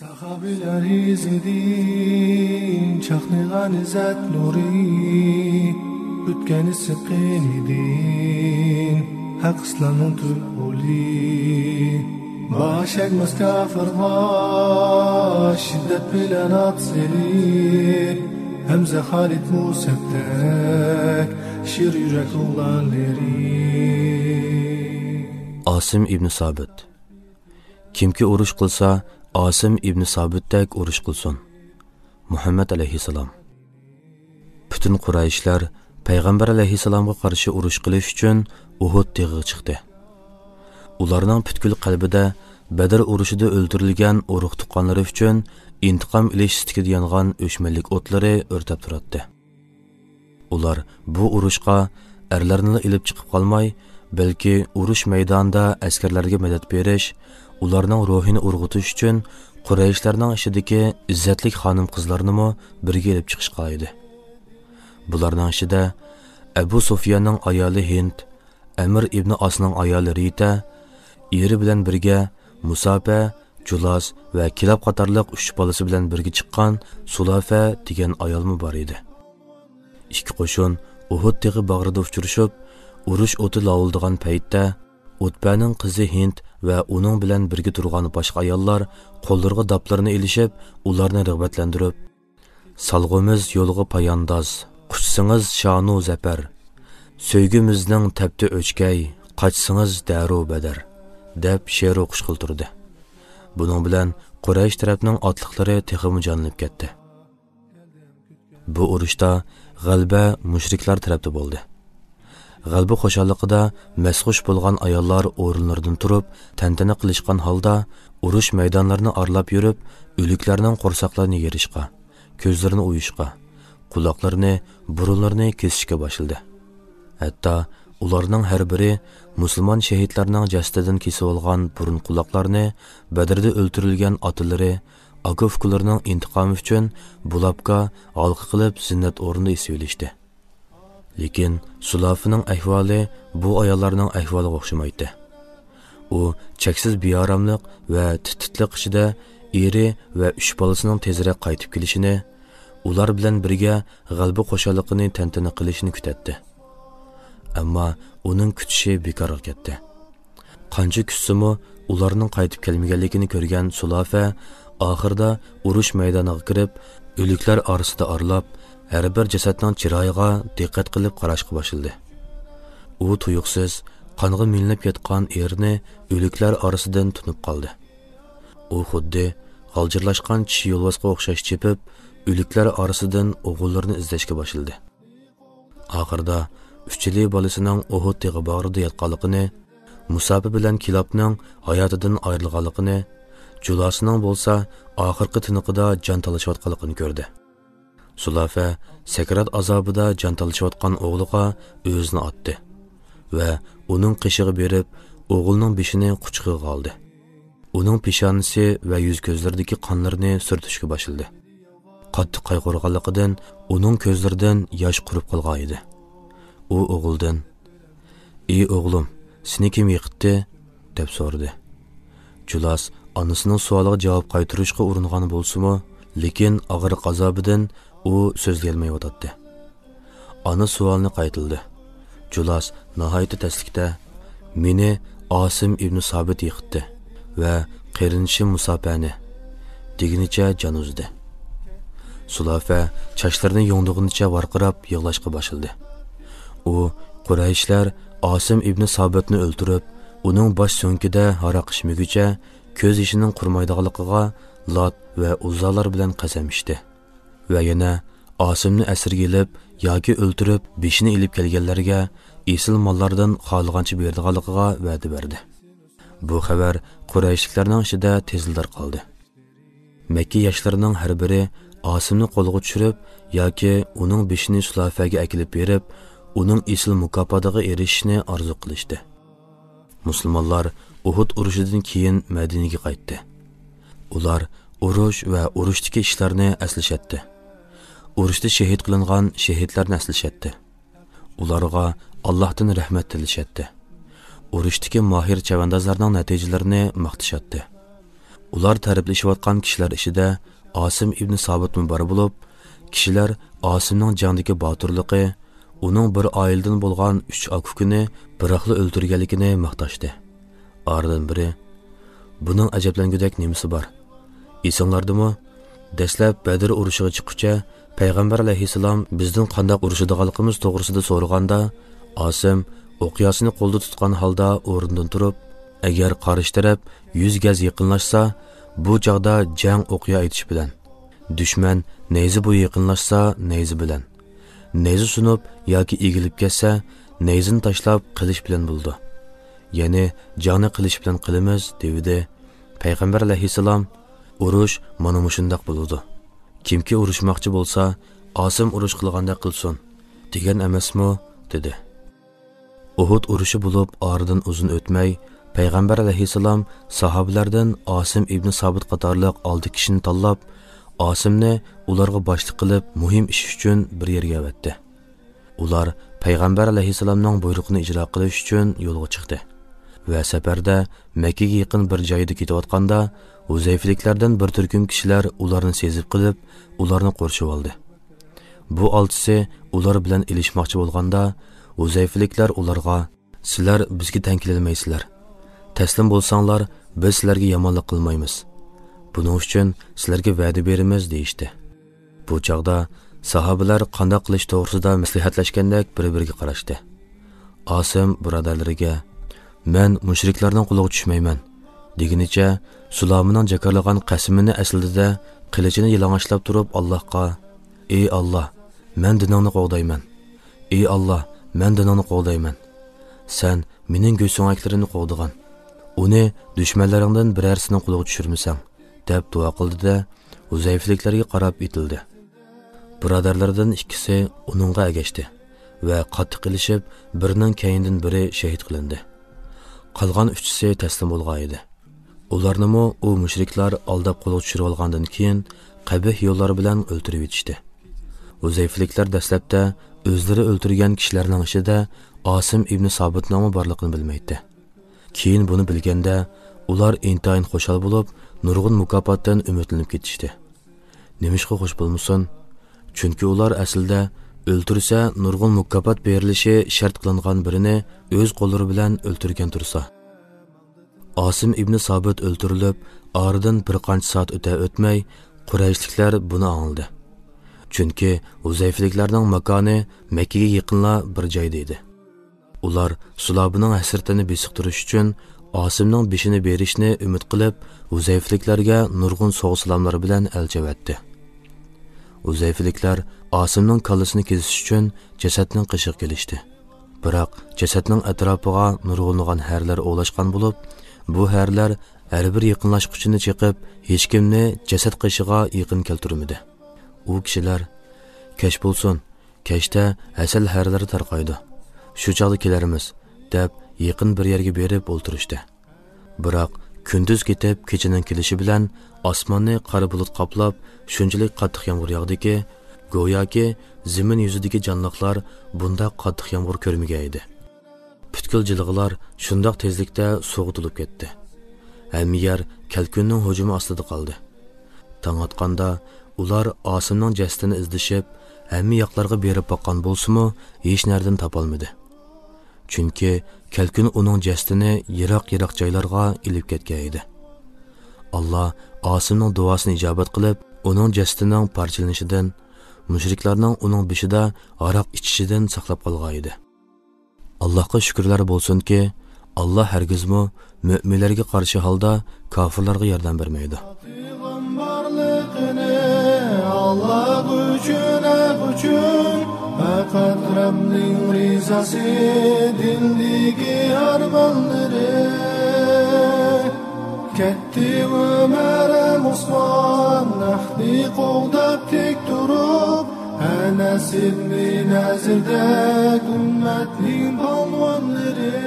Sahabiler izledin, çaknıgan izzet nuri, bütkeni sıkkın idin, hak İslam'ın tülhuli. Baş ekmez kafirlar, şiddet bilen atseli, Hemze Halit Museb'tek, şir yürek oğlanları. Asim ibn Sabit. Kimki urush qilsa, Asim ibn Sabitdek urush qilsin. Muhammad alayhissalom. Bütün Qurayshlar Payg'ambar alayhissalomga qarshi urush qilish uchun Uhud tog'iga chiqdi. Ularning butkul qalbida Badr urushida o'ldirilgan urug' tuqqanlari uchun intiqom ilish istikida yongan o'chmanlik o'tlari o'rtab turadi. Ular bu urushga erlarni ilib chiqib qolmay, balki urush maydonida askarlarga madad berish, ularning ruhini urg'utish uchun Qurayshlarning ishidagi izzatli xonim qizlarni birga elib chiqishga edi. Bularning ishida Abu Sufyanning ayoli Hind, Amr ibn Asning ayoli Rita, eri bilan birga Musafa, Julas va Kilab qatorliq 3 bolasi bilan birga chiqqan Sulafa degan ayolmi bor edi. Ikki qo'shin Uhud tog'i bag'rida uchrashib, urush o'ti lavuldigan paytda Utbaning qizi Hind va uning bilan birga turgan boshqa ayollar qo'llariga doplarni ilishib, ularni rag'batlantirib, "Salg'imiz yo'lga poyandoz, quchsingiz shanu zafar, so'ygimizning tabti o'chkay, qochsingiz daru badar" deb she'r o'qish qiltirdi. Buning bilan Quraysh tarafning otliqlari texmi jonlanib ketdi. Bu urushda g'alaba mushriklar tarafda bo'ldi. G'alba xo'shalligida masxush bo'lgan ayollar o'rinlaridan turib, tantana qilishgan holda urush maydonlarini aralab yurib, o'liklarning qo'rsaqlarini yerishga, ko'zlarini uyishga, quloqlarini, burunlarini kesishga boshladi. Hatto ularning har biri musulmon shahidlarning jasadidan kesib olgan burun quloqlarini Badrda o'ldirilgan otalari, aka-ukalarning intiqomi uchun bulabga halqa qilib zinnat o'rnida esvelishdi. Lekin Sulafining ahvoli bu ayollarning ahvoliga o'xshamaydi. U cheksiz beoromlik va tititlik ichida eri va 3 bolasining tezroq qaytib kelishini, ular bilan birga g'alba qo'shalligini tantana qilishini kutadi. Ammo uning kutishi bekorga ketdi. Qancha kutsimi ularning qaytib kelmaganligini ko'rgan Sulafa oxirida urush maydoniga kirib, o'liklar orasida aralab, har bir jasadning chiroyiga diqqat qilib qarashga boshladi. U tuyuqsiz qonga milinib yotgan erini o'liklar orasidan tunib qoldi. U xuddi g'aljirlashgan kishi yo'lbosga o'xshash chepib, o'liklar orasidan o'g'illarini izlashga boshladi. Oxirida uchili bolasining Uhud tog'i bag'rida yotganligini, Musafa bilan Kilabning hayotidan ayrilganligini, Julasning bo'lsa oxirgi tiniqida jon talashayotganligini ko'rdi. Sulafa sakrat azobida jon talashayotgan o'g'liga o'zini otdi va uning qishig'i berib, o'g'lining beshini quchqiga oldi. Uning peshonasi va yuz ko'zlaridagi qonlarni surtishga boshladi. Qattiq qayg'urganligidan uning ko'zlaridan yosh qurib qolgan edi. U o'g'ildan: "Ey o'g'lim, seni kim yiqitdi?" deb so'radi. Julas onasining savoliga javob qaytarishga uringan bo'lsa-mu, lekin og'riq azobidan u so'zlayolmay o'tdi. Ona savolni qaytildi. Julas nihoyat taslikda: "Meni Asim ibn Sabit yiqitdi va qerinishim Musafani" deginicha jon uzdi. Sulafa chachlarini yongdig'inicha varqirab yig'lashga boshladi. U Qurayshlar Asim ibn Sabitni o'ldirib, uning bosh so'nkida haroq ichmaguncha ko'z ishining qurmaydiganligiga Lat va Uzzalar bilan qasam ichdi va yana Asimni asirga ilib yoki o'ldirib beshini ilib kelganlarga esil mollardan xohlagancha berdiganligiga va'da berdi. Bu xabar Qurayshliklarning ichida tezildar qoldi. Makka yoshlarining har biri Asimni qo'lga tushirib yoki uning beshini Sulafaga akilib berib, uning esil mukofotiga erishishni orzu qilishdi. Musulmonlar Uhud urushidan keyin Madinaga qaytdi. Ular urush va urushdagi ishlarni eslashatdi. Urushda shahid qilingan shahidlarni eslashatdi. Ularga Allohdan rahmat tilashatdi. Urushdagi mohir chavandozlarning natijalarini maqtashatdi. Ular tariflashayotgan kishilar ishida Asim ibn Sabit bar bo'lib, kishilar Asimning jangdagi botirligi, uning bir oiladan bo'lgan 3 akukini biroqli o'ldirganligini maqtashdi. Oradan biri, buning ajablangudek nimasi bor? Esinglardimi? Dastlab Badr urushiga chiquvcha Payg'ambar alayhissalom bizdan qanday urushadiganligimiz to'g'risida so'raganda, Asim o'qiyasini qo'lda tutgan holda o'rnidan turib, agar qarish taraf 100 gaz yaqinlashsa, bu chaqda jang o'qiya aytish bilan, dushman neyzi bu yaqinlashsa, neyzi bilan, neyzi sunib yoki egilib ketsa, neyzini tashlab qilish bilan bo'ldi. Ya'ni jangni qilish bilan qilamiz dedi. Payg'ambar alayhissalom urush mana shundoq bo'ladi. Kimki urushmoqchi bo'lsa, Asim urush qilganda qilsin, degan emasmi, dedi. Uhud urushi bo'lib, oradan uzun o'tmay, Payg'ambar alayhissalom sahobalardan Asim ibn Sabit qatorliq 6 kishini tanlab, Asimni ularga boshliq qilib, muhim ish uchun bir yerga avatdi. Ular Payg'ambar alayhissalomning buyrug'ini ijro qilish uchun yo'lga chiqdi va safarda Makka ga yaqin bir joyda ketayotganda, Uzayfliklardan bir turkum kishilar ularni sezib qilib, ularni qo'rshib oldi. Bu oltisi ular bilan ilishmoqchi bo'lganda, Uzayfliklar ularga, "Sizlar bizga tankilanmaysizlar. Taslim bo'lsanglar, biz sizlarga yomonlik qilmaymiz. Buning uchun sizlarga va'da beramiz" deyishdi. Bu chaqda sahobalar qanday qilish to'g'risida maslahatlashgandek bir-biriga qarashdi. Asim birodarlariga, "Men mushriklarning qo'liga tushmayman" deginicha, Sulamining jakarlagan qasimini aslida qilichini yalang'ochlab turib Allohga, "Ey Alloh, men diningni qo'g'dayman. Ey Alloh, men diningni qo'g'dayman. Sen mening go'so'ngaklarimni qo'g'digan. Uni dushmanlaringdan birarsining qo'liga tushirmasang" deb duo qildi-da, Uzayfliklarga qarab itildi. Birodarlardan ikkisi uningga agashdi va qattiq ilishib, birining keyindan biri shahid qilindi. Qolgan uchisi taslim bo'lgan edi. Ularnimi u mushriklar aldab qo'lga tushirib olgandan keyin qabih yo'llar bilan o'ltirib etishdi. Uzayfliklar dastlabda o'zlari o'ltirgan kishilarning ishida Asim ibn Sabitning borligini bilmaydi. Keyin buni bilganda ular intayin xo'shal bo'lib, nurg'un mukofotdan umidlanib ketishdi. Nemishqa xo'sh bo'lmasin? Chunki ular aslida o'ltirsa nurg'un mukofot berilishi shart qilingan birini o'z qo'llari bilan o'ltirgan tursa. Asim ibn Sabit o'ltirilib, oradan bir qancha soat o'tmay, Qurayshliklar buni angladi. Chunki Uzayfliklarning makoni Makka ga yaqinla bir joyda edi. Ular Sulabining hasratini besiqtirish uchun Asimning beshini berishni umid qilib, Uzayfliklarga nurg'un so'g'-salomlar bilan elchivatdi. Uzayfliklar Asimning kallasini kesish uchun jasadning qishiq kelishdi. Biroq jasadning atrofiga nurg'unlagan harlar o'lashgan bo'lib, bu harlar har bir yaqinlashquchini chiqib, hech kimni jasad qishiga yaqin keltirmadi. U kishilar, "Kech bo'lsin, kechda asal harlari tarqaydi. Shu chog'da kelarimiz" deb yaqin bir yerga berib o'ltirishdi. Biroq kunduz ketib, kechining kelishi bilan osmonni qora bulut qoplab, shunchalik qattiq yomg'ir yog'diki, go'yoki zamin yuzidagi jonliqlar bunda qattiq yomg'ir ko'rmagan edi. Butkul jilg'alar shundoq tezlikda so'g'utilib ketdi. Hamma yer kalkunning hujumi ostida qoldi. Tong otganda ular Asimning jasadini izlashib, hamma yoqlarga berib boqqan bo'lsa-mu, hech nardan topolmadi. Chunki kalkun uning jasadini yiroq-yiroq joylarga ilib ketgan edi. Alloh Asimning duosini ijobat qilib, uning jasadining parchalanishidan, mushriklarning uning beshida aroq ichishidan saqlab qolgan edi. Allohga shukrlar bo'lsin-ki, Alloh hargizmi mu'minlarga qarshi holda kofirlarga yordam bermaydi. Allah uchun faqat Rabbning rizasi dildagi armonlari ketdi Umar Usmon nahdi qo'ldab tek turib Anas ibn Nazirdek ummatning polvonlari